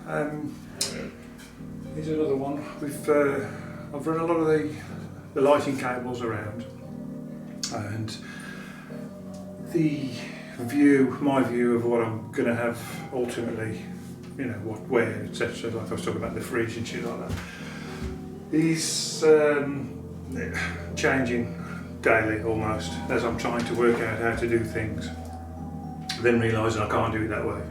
again. Here's another one. I've run a lot of the lighting cables around, and my view of what I'm going to have ultimately, you know, where, etc. Like I was talking about the fridge and shit like that, is changing daily almost as I'm trying to work out how to do things, then realising I can't do it that way,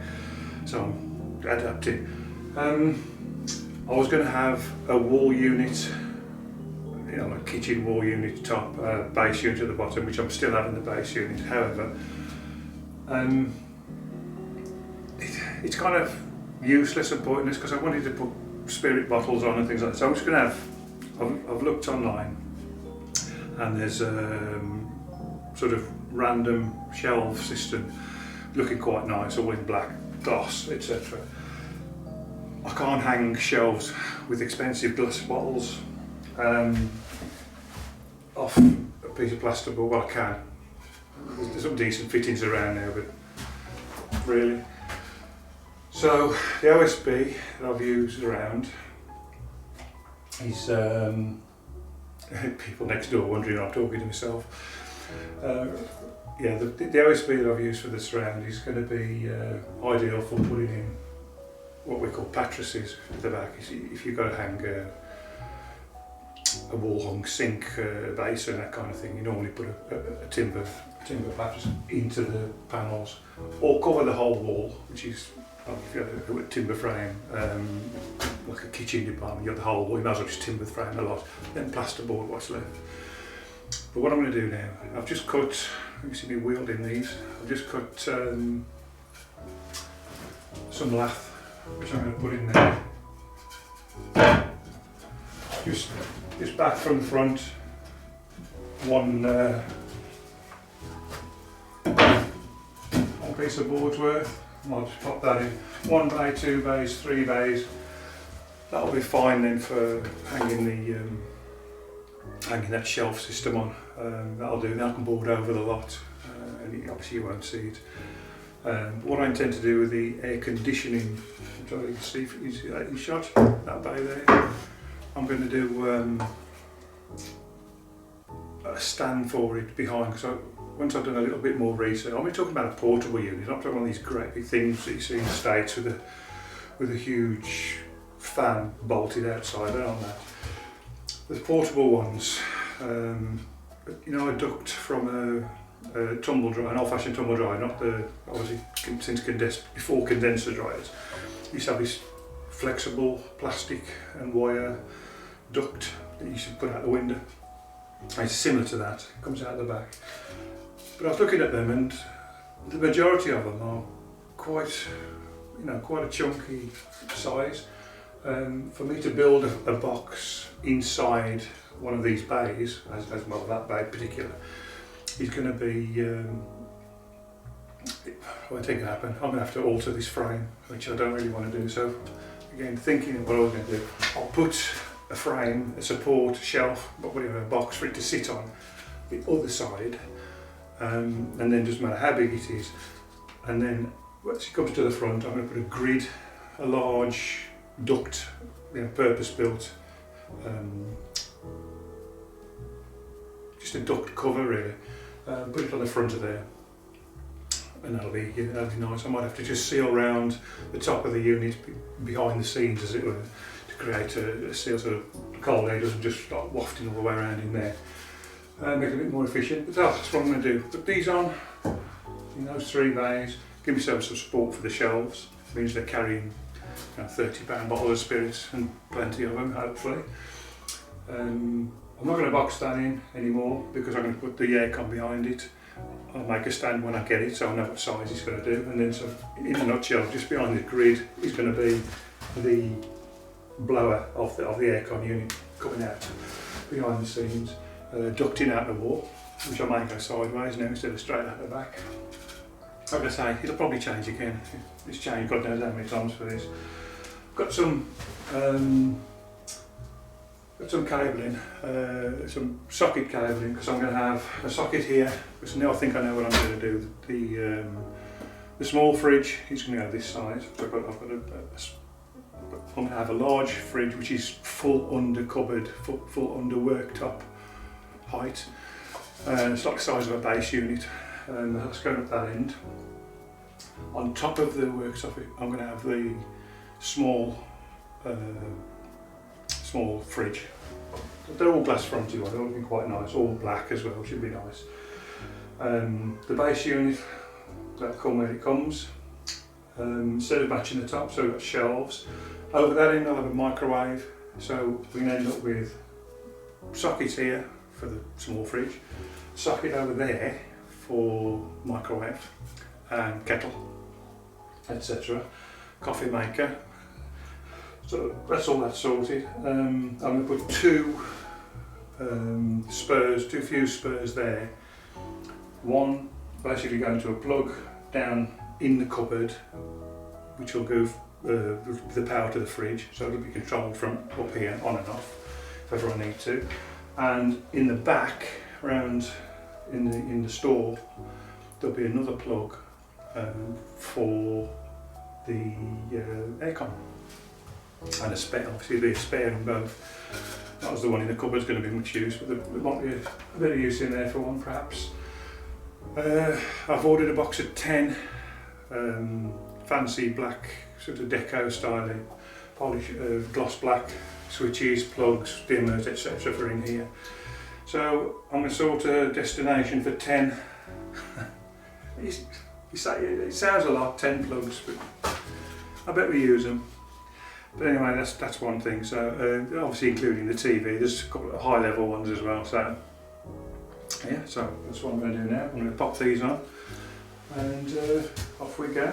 so I'm adapting. I was going to have a wall unit, you know, a kitchen wall unit top, base unit at the bottom, which I'm still having the base unit. However, it's kind of useless and pointless because I wanted to put spirit bottles on and things like that. So I'm just going to have, I've looked online, and there's a sort of random shelf system looking quite nice, all in black gloss, etc. I can't hang shelves with expensive glass bottles off a piece of plasterboard. Well, I can. There's some decent fittings around now, but really. So the OSB that I've used around is people next door wondering I'm talking to myself. Yeah, the OSB that I've used for the surround is going to be ideal for putting in what we call pattresses at the back. If you've got to hang a wall hung sink, basin, that kind of thing, you normally put a timber pattress into the panels, or cover the whole wall, which is, if you have a timber frame, like a kitchen department, you have the whole wall, you might as well just timber frame a lot, then plasterboard what's left. But what I'm going to do now, I've just cut, you see me wielding these, I've just cut some lath, which I'm going to put in there. Just back from the front, one piece of board's worth. I'll just pop that in. 1 bay, 2 bays, 3 bays. That'll be fine then for hanging that shelf system on. That'll do. Then I can board over the lot, and obviously you won't see it. What I intend to do with the air conditioning, I'm trying to see if you see that in shot, that bay there. I'm going to do a stand for it behind, because once I've done a little bit more research, I'm talking about a portable unit. I'm not talking about these great big things that you see in the States with a huge fan bolted outside. I don't know that. The portable ones, you know, a duct from a tumble dryer, an old-fashioned tumble dryer, not the obviously before condenser dryers. You used to have this flexible plastic and wire duct that you should put out the window. It's similar to that, it comes out the back. But I was looking at them, and the majority of them are quite a chunky size. For me to build a box inside one of these bays, as well, that bay in particular, is going to be, well, I think it happen. I'm going to have to alter this frame, which I don't really want to do. So again, thinking of what I was going to do, I'll put a frame, a support, shelf, whatever, a box for it to sit on the other side, and then doesn't matter how big it is. And then once it comes to the front, I'm going to put a grid, a large duct, purpose-built, just a duct cover really. Put it on the front of there, and that'll be nice. I might have to just seal around the top of the unit behind the scenes, as it were, to create a seal so the cold air doesn't just start wafting all the way around in there. Make it a bit more efficient, but that's what I'm going to do. Put these on in those 3 bays, give myself some support for the shelves. It means they're carrying £30 bottles of spirits, and plenty of them, hopefully. I'm not going to box that in anymore, because I'm going to put the aircon behind it. I'll make a stand when I get it, so I know what size it's going to do. And then, so in a nutshell, just behind the grid is going to be the blower of the aircon unit coming out behind the scenes, ducting out the wall, which I may go sideways now instead of straight out the back. Like I say, it'll probably change again. It's changed God knows how many times for this. Got some cabling, some socket cabling, because I'm going to have a socket here, because now I think I know what I'm going to do. The small fridge is going to go this size, so I've got I'm going to have a large fridge which is full under cupboard, full under worktop height. It's like the size of a base unit, and that's going up that end. On top of the worktop I'm going to have the small fridge. They're all glass fronted, they'll be quite nice, all black as well, should be nice. The base unit, that'll come when it comes. Instead of matching the top, so we've got shelves. Over that end I'll have a microwave, so we can end up with sockets here for the small fridge, socket over there for microwave and kettle, etc. Coffee maker. So that's all that sorted. I'm going to put two fuse spurs there. One basically going to a plug down in the cupboard, which will go the power to the fridge, so it'll be controlled from up here on and off if ever I need to. And in the back, around in the store, there'll be another plug for the aircon, and a spare. Obviously, there'll be a spare in both. That was the one in the cupboard's going to be much use, but there might be a bit of use in there for one, perhaps. I've ordered a box of 10 fancy black, sort of deco style, polish, gloss black switches, plugs, dimmers, etc. for in here. So I'm going to sort a destination for 10. You say it sounds a lot, 10 plugs, but I bet we use them. But anyway, that's one thing. So obviously including the TV, there's a couple of high level ones as well. So yeah, so that's what I'm going to do now. I'm going to pop these on and off we go.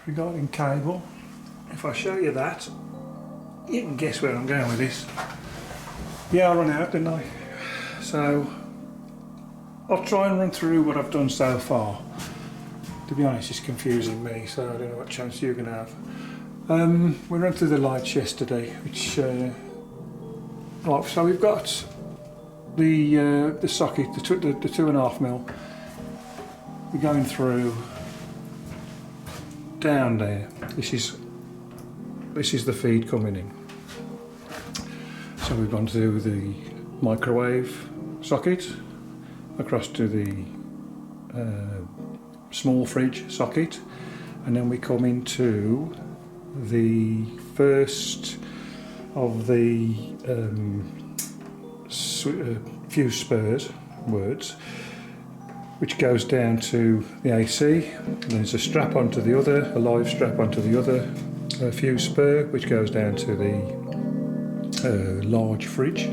Regarding cable, if I show you that, you can guess where I'm going with this. Yeah, I run out, didn't I? So I'll try and run through what I've done so far. To be honest, it's confusing me, so I don't know what chance you're going to have. We ran through the lights yesterday, which right, so we've got the socket, the 2.5mm. We're going through down there. This is the feed coming in. So we've gone to the microwave socket, across to the small fridge socket, and then we come into the first of the fuse spurs words, which goes down to the AC. And there's a strap onto the other, a live strap onto the other fuse spur, which goes down to the large fridge,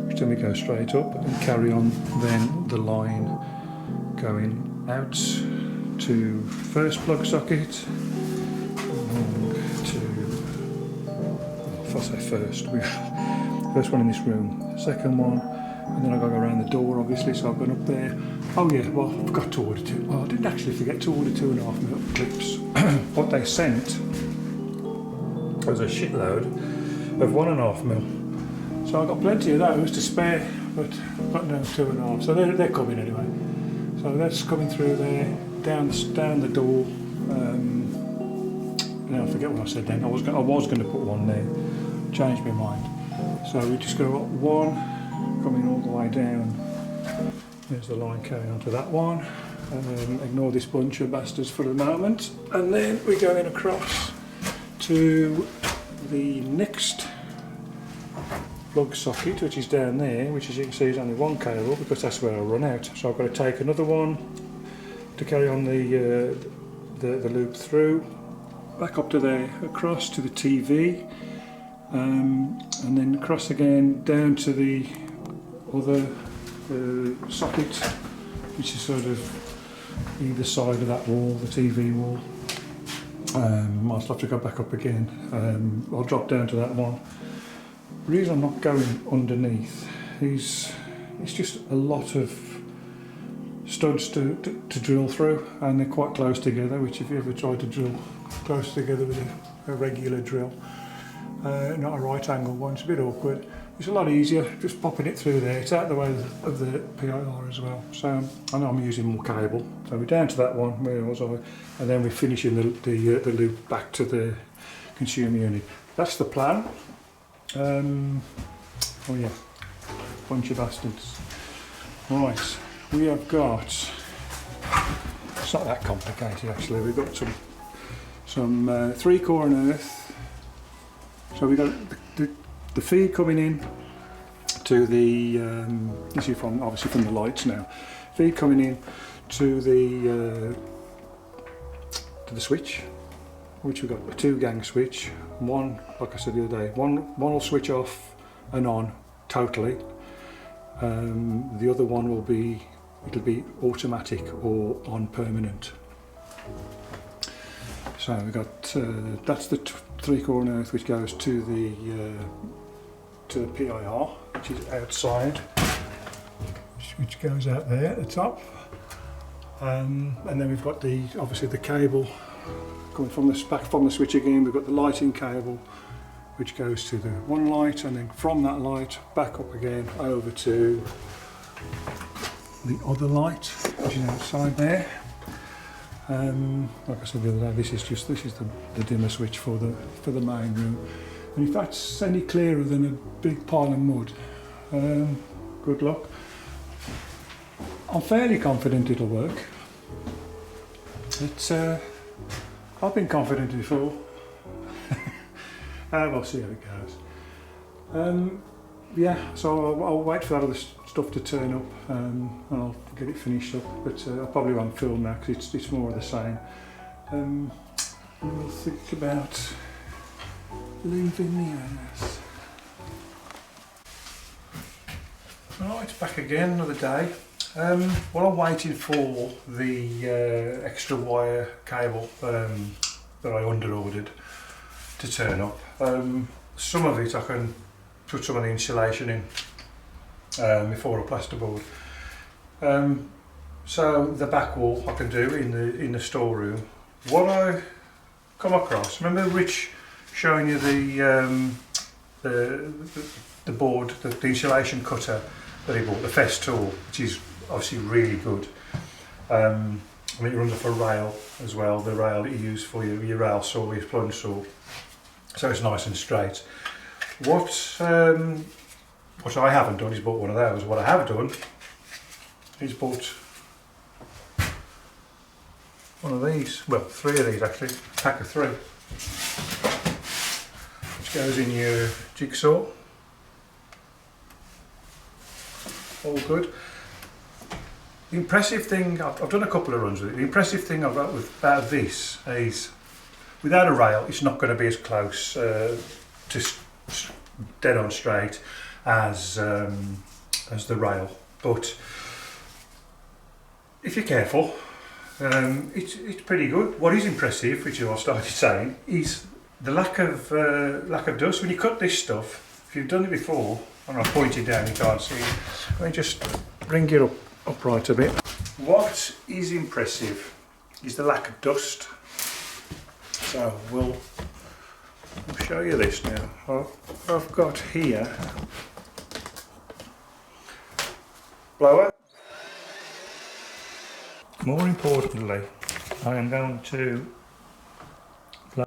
which then we go straight up and carry on then the line going out to first plug socket, to, if I say first one in this room, second one, and then I've got to go around the door obviously, so I've gone up there. Oh yeah, well I forgot to order well I didn't actually forget to order 2.5mm clips. What they sent was a shitload of 1.5mm. So I've got plenty of those to spare, but I've got no 2.5, so they're coming anyway. So that's coming through there, down the door. I forget what I said then. I was going to put one there, changed my mind. So we just got one coming all the way down. There's the line carrying onto that one. Ignore this bunch of bastards for the moment. And then we're going across to the next plug socket, which is down there, which as you can see is only one cable because that's where I run out. So I've got to take another one to carry on the loop through, back up to there, across to the TV, and then across again down to the other socket, which is sort of either side of that wall, the TV wall. I'll have to go back up again. I'll drop down to that one. The reason I'm not going underneath is it's just a lot of studs to drill through, and they're quite close together, which if you ever try to drill close together with a regular drill, not a right angle one, it's a bit awkward. It's a lot easier just popping it through there. It's out of the way of the PIR as well. So I know I'm using more cable. So we're down to that one, where was I? And then we're finishing the loop back to the consumer unit. That's the plan. Oh yeah, bunch of bastards. Right, we have got, it's not that complicated actually, we've got some 3-core and earth. So we've got the feed coming in to the, this is obviously from the lights now, feed coming in to the switch, which we've got a 2-gang switch. One, like I said the other day, one will switch off and on totally. The other one will be, it'll be automatic or on permanent. So we've got that's the 3-core and earth, which goes to the PIR, which is outside, which goes out there at the top. And then we've got obviously the cable coming back from the switch again. We've got the lighting cable, which goes to the one light, and then from that light back up again over to the other light, which is outside there. Like I said the other day, this is the dimmer switch for the main room. And if that's any clearer than a big pile of mud, good luck. I'm fairly confident it'll work. I've been confident before. We'll see how it goes. Yeah, so I'll wait for that other stuff to turn up, and I'll get it finished up, but I probably won't film now because it's more of the same. We'll think about leaving the house. Right, back again, another day. While I'm waiting for the extra wire cable that I under-ordered to turn up, some of it I can put some of the insulation in before I plasterboard. So the back wall I can do in the storeroom. What I come across, remember Rich showing you the board, the insulation cutter that he bought, the Fest tool, which is obviously really good. I mean, it runs off a rail as well, the rail that you use for your rail saw, your plunge saw, so it's nice and straight. What I haven't done is bought one of those. What I have done is bought one of these, well 3 of these actually, a pack of 3, which goes in your jigsaw. All good. The impressive thing, I've done a couple of runs with it, the impressive thing I've got out of this is, without a rail it's not going to be as close to dead on straight as the rail, but if you're careful, it's pretty good. What is impressive, which I started saying, is the lack of dust. When you cut this stuff, if you've done it before, and I'll point it down, you can't see it. Let me just bring it upright a bit. What is impressive is the lack of dust. So we'll show you this now. I've got here blower. More importantly, I am going to blow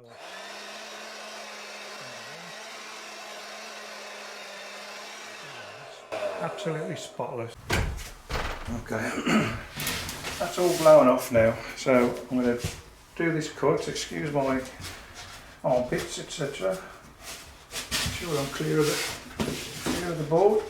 absolutely spotless. Okay, that's all blown off now, so I'm going to do this cut. Excuse my armpits, etc. Make sure I'm clear of the board.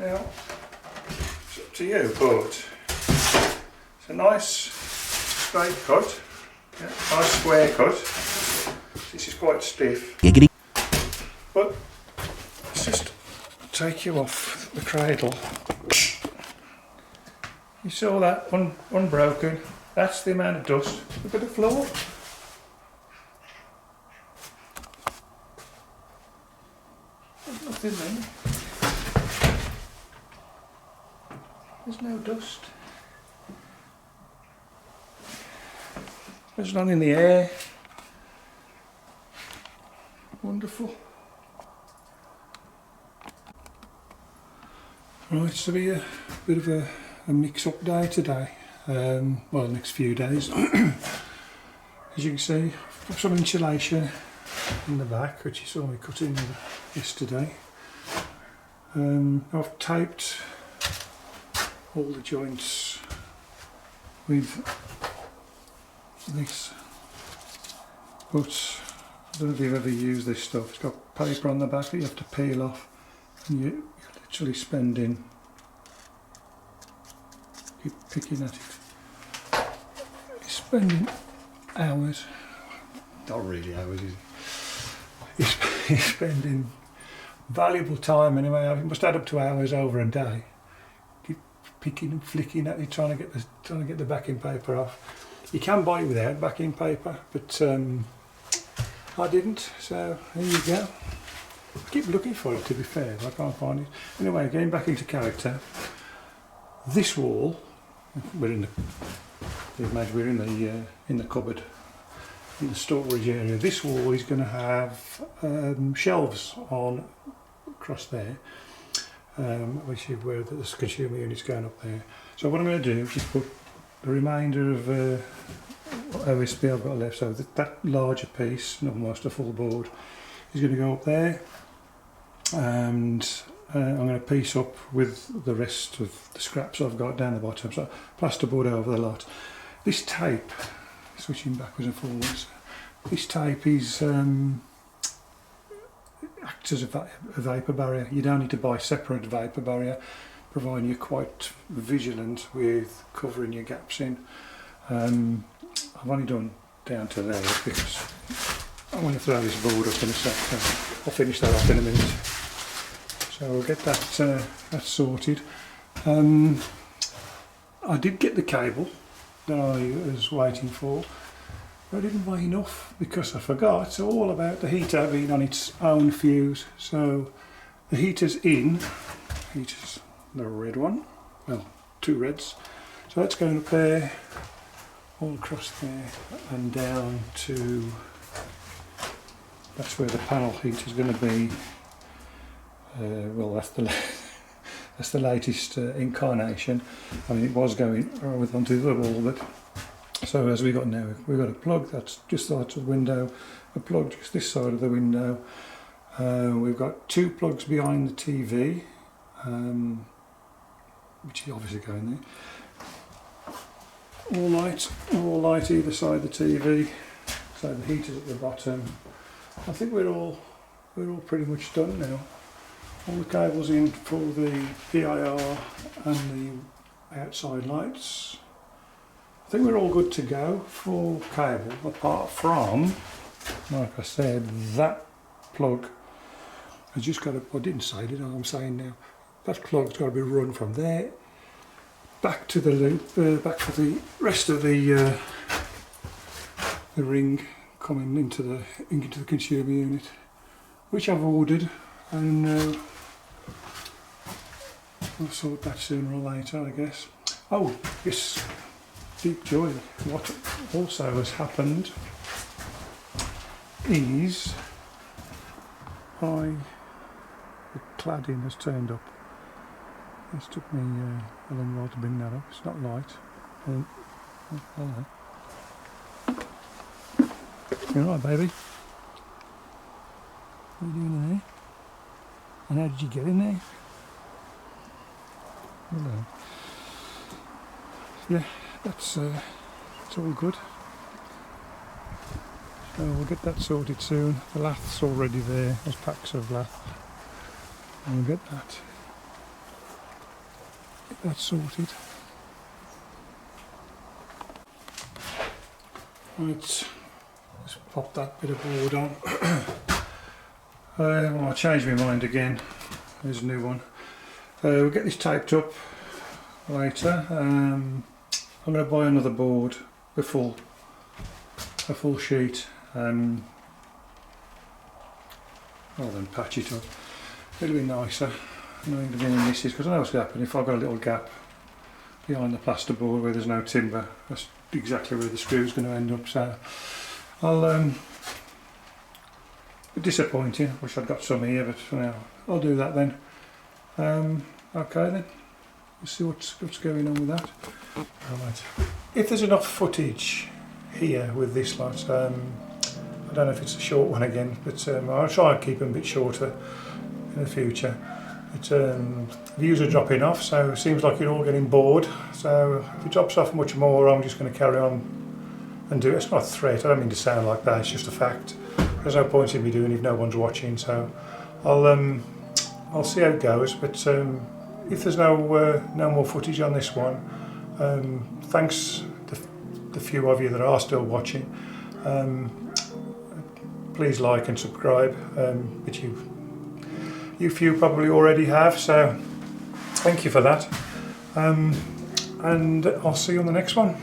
Now, it's up to you, but it's a nice straight cut, yeah, nice square cut. This is quite stiff, but let's just take you off the cradle. You saw that unbroken. That's the amount of dust. Look at the floor. There's nothing there. There's no dust. There's none in the air. Wonderful. Right, it's to be a bit of a mix-up day today. Well, the next few days. As you can see, I've got some insulation in the back, which you saw me cutting yesterday. I've taped all the joints with this, but I don't know if you've ever used this stuff. It's got paper on the back that you have to peel off, and you're literally keep picking at it. You're spending hours, not really hours, is it? You're spending valuable time anyway. It must add up to hours over a day. Picking and flicking at it, trying to get the backing paper off. You can buy it without backing paper, but I didn't. So there you go. I keep looking for it, to be fair, but I can't find it. Anyway, getting back into character. This wall, we're in the cupboard, in the storage area. This wall is going to have shelves on across there. Which is where the consumer unit's going up there. So what I'm going to do is just put the remainder of OSB I've got left, so that larger piece, almost a full board, is going to go up there, and I'm going to piece up with the rest of the scraps I've got down the bottom, so plasterboard over the lot. This tape, switching backwards and forwards, this tape is acts as a vapour barrier. You don't need to buy separate vapour barrier, providing you're quite vigilant with covering your gaps in. I've only done down to there because I'm going to throw this board up in a sec. I'll finish that off in a minute. So we'll get that sorted. I did get the cable that I was waiting for, but I didn't weigh enough because I forgot. It's all about the heater being on its own fuse. So the heater's in, heater's the red one, well, 2 reds. So that's going up there, all across there and down to, that's where the panel heater is going to be. Well, that's the latest incarnation. I mean, it was going right onto the wall, but so as we got now, we've got a plug that's just out of the window, a plug just this side of the window. We've got 2 plugs behind the TV, which is obviously going there. All light either side of the TV. So the heater's at the bottom. I think we're all pretty much done now. All the cables in for the PIR and the outside lights. I think we're all good to go for cable, apart from, like I said, that plug has just got to, I didn't say it, I'm saying now, that plug's got to be run from there back to the loop, back for the rest of the ring coming into the consumer unit, which I've ordered, and I'll sort that sooner or later, I guess. Oh, yes, deep joy. What also has happened is the cladding has turned up. It's took me a long while to bring that up. It's not light. Oh, hello. You alright, baby? What are you doing there? And how did you get in there? Hello. Yeah, that's all good. So we'll get that sorted soon. The lath's already there. There's packs of lath. And we'll get that sorted. Right, let's pop that bit of board on. Well, I changed my mind again. There's a new one. We'll get this taped up later. I'm going to buy another board, a full sheet, rather than patch it up. It'll be nicer knowing the misses, because I know what's going to happen if I've got a little gap behind the plasterboard where there's no timber. That's exactly where the screw's going to end up. So I'll be disappointing. Wish I'd got some here, but for now I'll do that then. Okay then, let's see what's going on with that. Right. If there's enough footage here with this lot, I don't know if it's a short one again, but I'll try and keep them a bit shorter in the future. But views are dropping off, so it seems like you're all getting bored. So if it drops off much more, I'm just going to carry on and do it. It's not a threat, I don't mean to sound like that, it's just a fact. There's no point in me doing it if no one's watching, so I'll see how it goes. But if there's no more footage on this one, thanks to the few of you that are still watching. Please like and subscribe, which you few probably already have, so thank you for that. And I'll see you on the next one.